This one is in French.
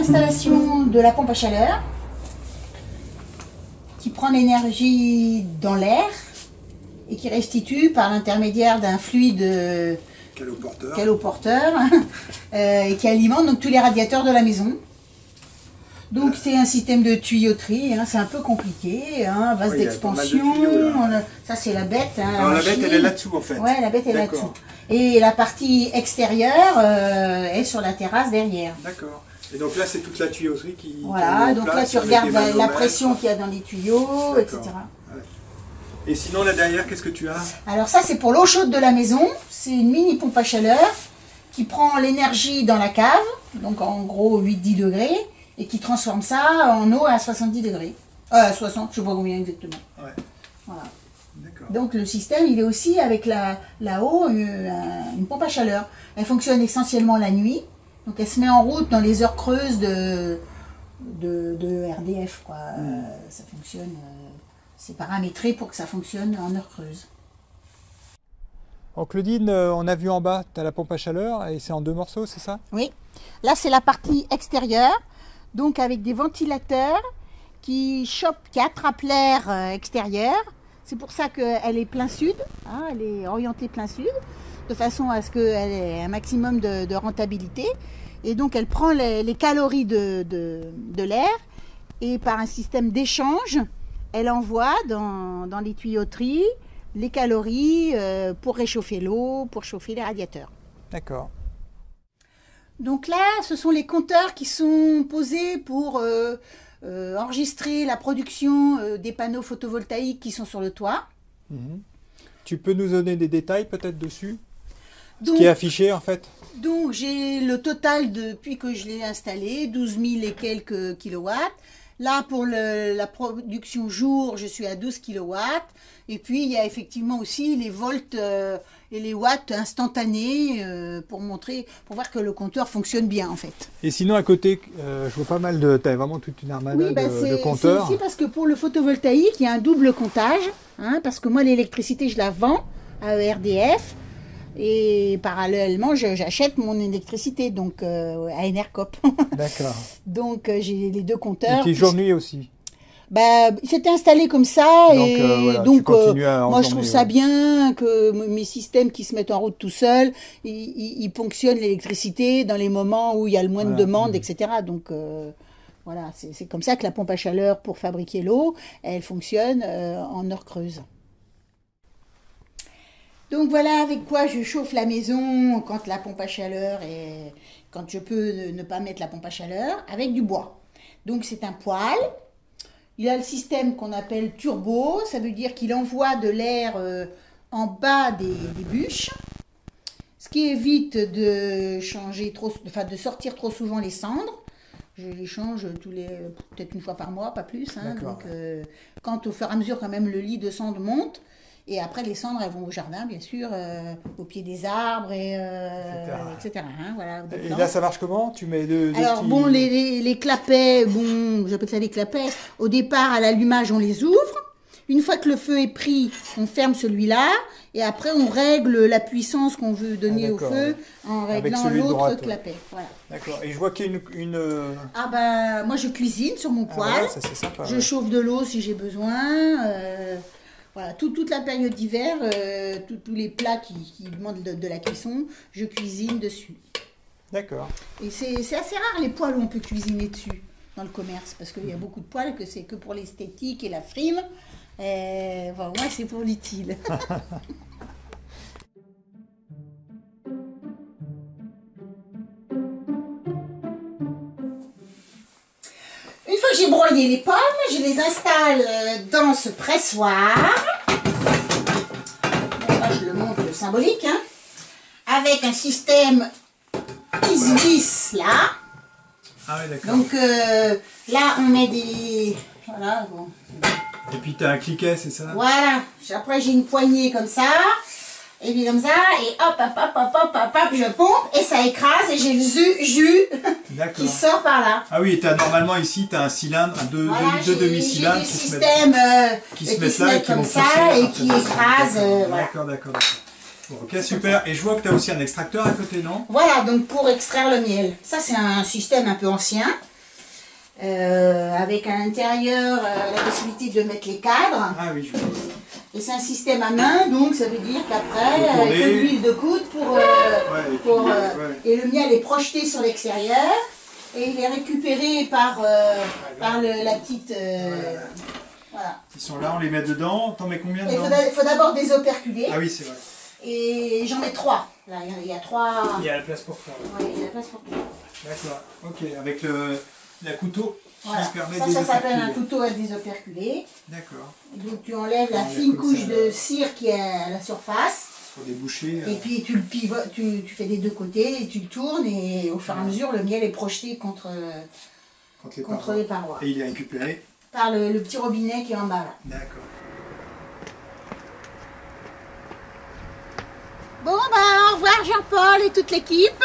l'installation de la pompe à chaleur qui prend l'énergie dans l'air et qui restitue par l'intermédiaire d'un fluide caloporteur et qui alimente donc tous les radiateurs de la maison. Donc c'est un système de tuyauterie, hein, c'est un peu compliqué, hein, vase d'expansion, ça c'est la bête. Hein, alors la bête elle est là-dessous en fait. Ouais, la bête est là-dessous. Et la partie extérieure est sur la terrasse derrière. D'accord. Et donc là c'est toute la tuyauterie qui... Voilà, donc là tu regardes la pression qu'il y a dans les tuyaux, etc. Ouais. Et sinon là derrière, qu'est-ce que tu as? Alors ça c'est pour l'eau chaude de la maison, c'est une mini pompe à chaleur qui prend l'énergie dans la cave, donc en gros 8-10 degrés, et qui transforme ça en eau à 70 degrés. 60, je ne sais pas combien exactement. Ouais. Voilà. D'accord. Donc le système, il est aussi avec là-haut une pompe à chaleur. Elle fonctionne essentiellement la nuit. Donc elle se met en route dans les heures creuses de RDF, quoi. Ça fonctionne, c'est paramétré pour que ça fonctionne en heures creuses. Oh, Claudine, on a vu en bas, tu as la pompe à chaleur et c'est en 2 morceaux, c'est ça? Oui. Là, c'est la partie extérieure. Donc avec des ventilateurs qui attrapent l'air extérieur. C'est pour ça qu'elle est plein sud, hein, elle est orientée plein sud, de façon à ce qu'elle ait un maximum de rentabilité. Et donc elle prend les calories de l'air et par un système d'échange, elle envoie dans les tuyauteries les calories pour réchauffer l'eau, pour chauffer les radiateurs. D'accord. Donc là, ce sont les compteurs qui sont posés pour enregistrer la production des panneaux photovoltaïques qui sont sur le toit. Tu peux nous donner des détails peut-être dessus? Donc, ce qui est affiché en fait? Donc j'ai le total depuis que je l'ai installé, 12 000 et quelques kilowatts. Là, pour la production jour, je suis à 12 kilowatts. Et puis, il y a effectivement aussi les volts et les watts instantanés pour voir que le compteur fonctionne bien, en fait. Et sinon, à côté, je vois pas mal de... Tu as vraiment toute une armada de compteurs. C'est parce que pour le photovoltaïque, il y a un double comptage. Hein, parce que moi, l'électricité, je la vends à ERDF. Et parallèlement, j'achète mon électricité, donc à Enercop. D'accord. Donc j'ai les deux compteurs. Et tes journées aussi? Bah, il s'était installé comme ça, donc moi je trouve ça bien que mes systèmes qui se mettent en route tout seuls, ils ponctionnent l'électricité dans les moments où il y a le moins de demande, etc. Donc voilà, c'est comme ça que la pompe à chaleur pour fabriquer l'eau, elle fonctionne en heure creuse. Donc voilà avec quoi je chauffe la maison quand la pompe à chaleur quand je peux ne pas mettre la pompe à chaleur, avec du bois. Donc c'est un poêle. Il a le système qu'on appelle turbo, ça veut dire qu'il envoie de l'air en bas des bûches, ce qui évite de de sortir trop souvent les cendres. Je les change peut-être une fois par mois, pas plus. Hein, donc quand au fur et à mesure quand même le lit de cendres monte. Et après, les cendres, elles vont au jardin, bien sûr, au pied des arbres, etc. Hein, voilà, et là, ça marche comment? Tu mets Alors, bon, les clapets, bon, j'appelle ça les clapets. Au départ, à l'allumage, on les ouvre. Une fois que le feu est pris, on ferme celui-là. Et après, on règle la puissance qu'on veut donner au feu en réglant l'autre clapet. Voilà. D'accord. Et je vois qu'il y a une... Ah ben, moi, je cuisine sur mon poêle. Voilà, ça, c'est sympa, je chauffe de l'eau si j'ai besoin. Voilà, toute la période d'hiver, tous les plats qui demandent de la cuisson, je cuisine dessus. D'accord. Et c'est assez rare les poêles où on peut cuisiner dessus dans le commerce, parce qu'il y a beaucoup de poêles que c'est que pour l'esthétique et la frime. Moi, c'est pour l'utile. Une fois que j'ai broyé les pommes, je les installe dans ce pressoir. Bon, là, je le montre symbolique, hein, avec un système qui se glisse là. Ah oui, d'accord. Donc là, on met des... Voilà, bon. Et puis tu as un cliquet, c'est ça? Voilà. Après, j'ai une poignée comme ça. Et puis comme ça, et hop, je pompe et ça écrase et j'ai le jus qui sort par là. Ah oui, normalement ici, tu as un cylindre, deux demi-cylindres qui se mettent là et qui comme ça et qui écrasent. D'accord, d'accord. Bon, ok, super. Et je vois que tu as aussi un extracteur à côté, non? Voilà, donc pour extraire le miel. Ça, c'est un système un peu ancien. avec à l'intérieur la possibilité de mettre les cadres. Ah oui, je vois. Et c'est un système à main, donc ça veut dire qu'après, il faut de l'huile de coude et le miel est projeté sur l'extérieur et il est récupéré par la petite... voilà. Ils sont là, on les met dedans. T'en mets combien dedans? Il faut d'abord désoperculer. Ah oui, c'est vrai. Et j'en mets 3. Là, il y a 3... Il y a la place pour faire. Oui, il y a la place pour tout. D'accord, ok. Avec la couteau voilà. qui permet Ça s'appelle un couteau à désoperculer. D'accord. Donc tu enlèves la fine couche de cire qui est à la surface. Pour déboucher. Et puis tu le pivotes, tu fais des deux côtés et tu le tournes et au fur et à mesure le miel est projeté contre les parois. Et il est récupéré par le petit robinet qui est en bas là. D'accord. Bon bah au revoir Jean-Paul et toute l'équipe.